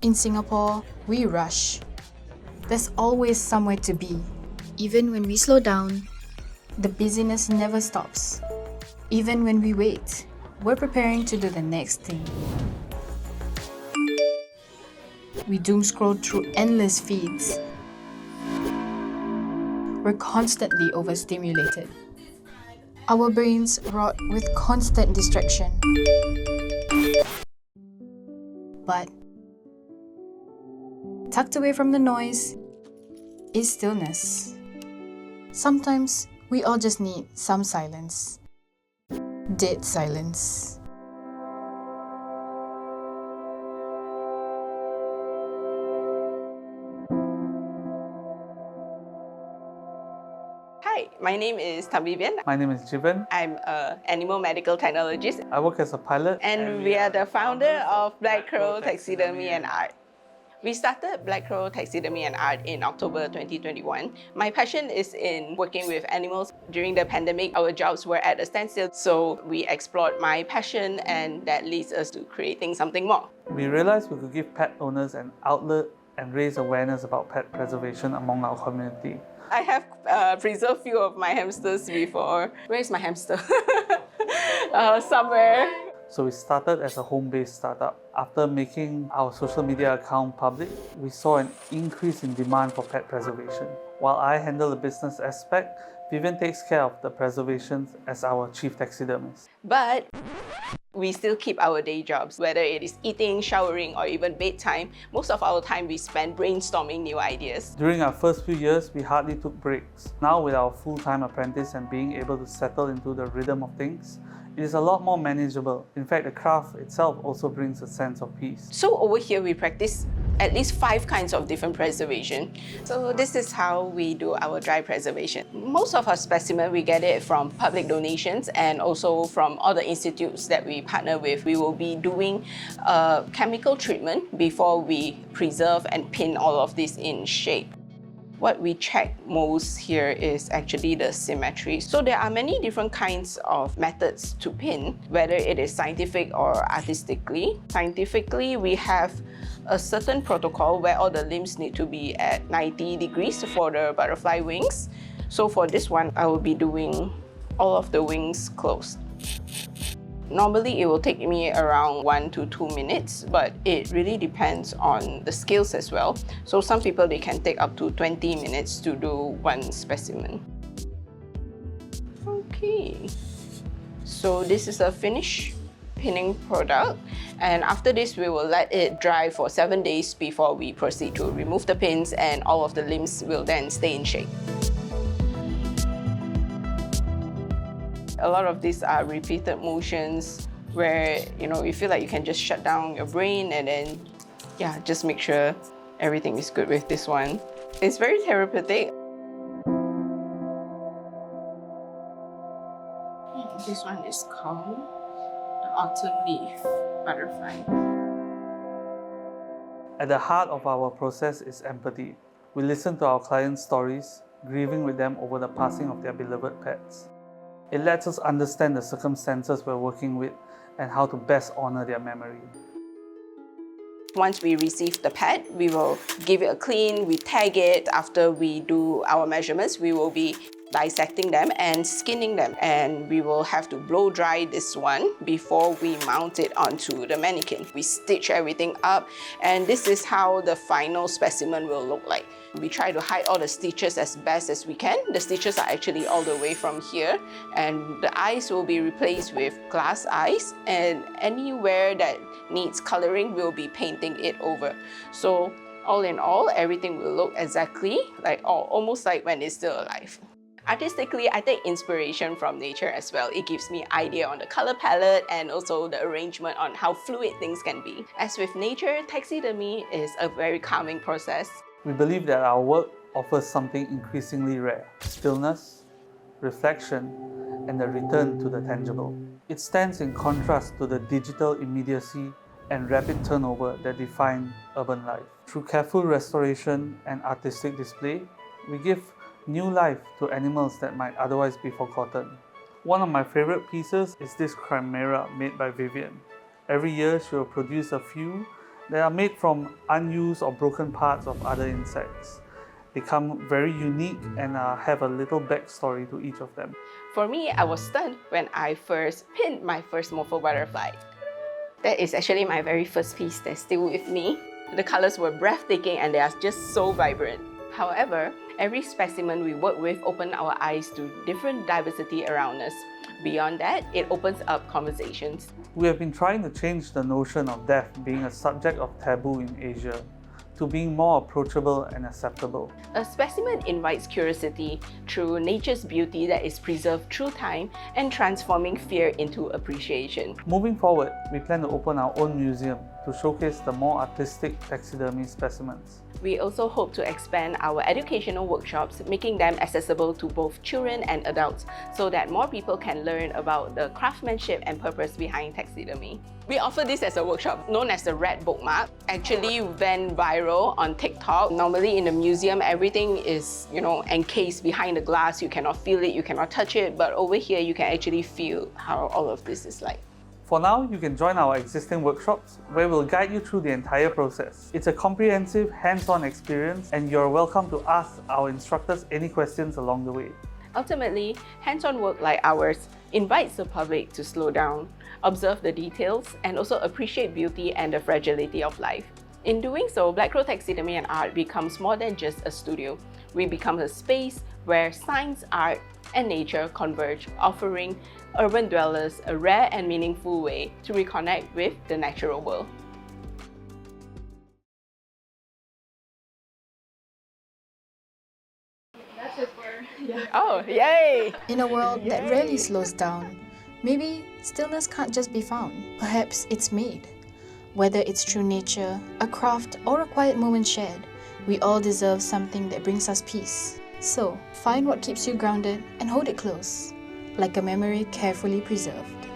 In Singapore, we rush. There's always somewhere to be. Even when we slow down, the busyness never stops. Even when we wait, we're preparing to do the next thing. We doom scroll through endless feeds. We're constantly overstimulated. Our brains rot with constant distraction. But tucked away from the noise is stillness. Sometimes we all just need some silence. Dead silence. Hi, my name is Vivian. My name is Jivan. I'm an animal medical technologist, I work as a pilot. and we are the founder of Black Crow Taxidermy and Art. We started Black Crow Taxidermy and Art in October 2021. My passion is in working with animals. During the pandemic, our jobs were at a standstill, so we explored my passion, and that leads us to creating something more. We realized we could give pet owners an outlet and raise awareness about pet preservation among our community. I have preserved few of my hamsters before. Where is my hamster? Somewhere. So we started as a home-based startup. After making our social media account public, we saw an increase in demand for pet preservation. While I handle the business aspect, Vivian takes care of the preservation as our chief taxidermist. But we still keep our day jobs, whether it is eating, showering, or even bedtime. Most of our time we spend brainstorming new ideas. During our first few years, we hardly took breaks. Now with our full-time apprentice and being able to settle into the rhythm of things, it is a lot more manageable. In fact, the craft itself also brings a sense of peace. So over here we practice at least 5 kinds of different preservation. So this is how we do our dry preservation. Most of our specimen, we get it from public donations and also from other institutes that we partner with. We will be doing a chemical treatment before we preserve and pin all of this in shape. What we check most here is actually the symmetry. So there are many different kinds of methods to pin, whether it is scientific or artistically. Scientifically, we have a certain protocol where all the limbs need to be at 90 degrees for the butterfly wings. So for this one, I will be doing all of the wings closed. Normally, it will take me around 1 to 2 minutes, but it really depends on the skills as well. So some people, they can take up to 20 minutes to do one specimen. Okay, so this is a finished pinning product, and after this, we will let it dry for 7 days before we proceed to remove the pins, and all of the limbs will then stay in shape. A lot of these are repeated motions where, you feel like you can just shut down your brain and then, just make sure everything is good with this one. It's very therapeutic. This one is called the autumn leaf butterfly. At the heart of our process is empathy. We listen to our clients' stories, grieving with them over the passing of their beloved pets. It lets us understand the circumstances we're working with and how to best honor their memory. Once we receive the pet, we will give it a clean, we tag it. After we do our measurements, we will be dissecting them and skinning them. And we will have to blow dry this one before we mount it onto the mannequin. We stitch everything up, and this is how the final specimen will look like. We try to hide all the stitches as best as we can. The stitches are actually all the way from here, and the eyes will be replaced with glass eyes, and anywhere that needs coloring, we'll be painting it over. So all in all, everything will look exactly like, almost like when it's still alive. Artistically, I take inspiration from nature as well. It gives me idea on the color palette and also the arrangement on how fluid things can be. As with nature, taxidermy is a very calming process. We believe that our work offers something increasingly rare: stillness, reflection, and the return to the tangible. It stands in contrast to the digital immediacy and rapid turnover that define urban life. Through careful restoration and artistic display, we give new life to animals that might otherwise be forgotten. One of my favorite pieces is this chimera made by Vivian. Every year she will produce a few They are made from unused or broken parts of other insects. They come very unique and have a little backstory to each of them. For me, I was stunned when I first pinned my first morpho butterfly. That is actually my very first piece that's still with me. The colors were breathtaking and they are just so vibrant. However, every specimen we work with opened our eyes to different diversity around us. Beyond that, it opens up conversations. We have been trying to change the notion of death being a subject of taboo in Asia to being more approachable and acceptable. A specimen invites curiosity through nature's beauty that is preserved through time and transforming fear into appreciation. Moving forward, we plan to open our own museum to showcase the more artistic taxidermy specimens. We also hope to expand our educational workshops, making them accessible to both children and adults so that more people can learn about the craftsmanship and purpose behind taxidermy. We offer this as a workshop known as the Red Bookmark. Actually went viral on TikTok. Normally in the museum, everything is, encased behind the glass. You cannot feel it, you cannot touch it, but over here you can actually feel how all of this is like. For now, you can join our existing workshops where we'll guide you through the entire process. It's a comprehensive, hands-on experience and you're welcome to ask our instructors any questions along the way. Ultimately, hands-on work like ours invites the public to slow down, observe the details, and also appreciate beauty and the fragility of life. In doing so, Black Crow Taxidermy and Art becomes more than just a studio. We become a space where science, art, and nature converge, offering urban dwellers a rare and meaningful way to reconnect with the natural world. Oh, yay! In a world that rarely slows down, maybe stillness can't just be found. Perhaps it's made. Whether it's through nature, a craft, or a quiet moment shared, we all deserve something that brings us peace. So, find what keeps you grounded and hold it close, like a memory carefully preserved.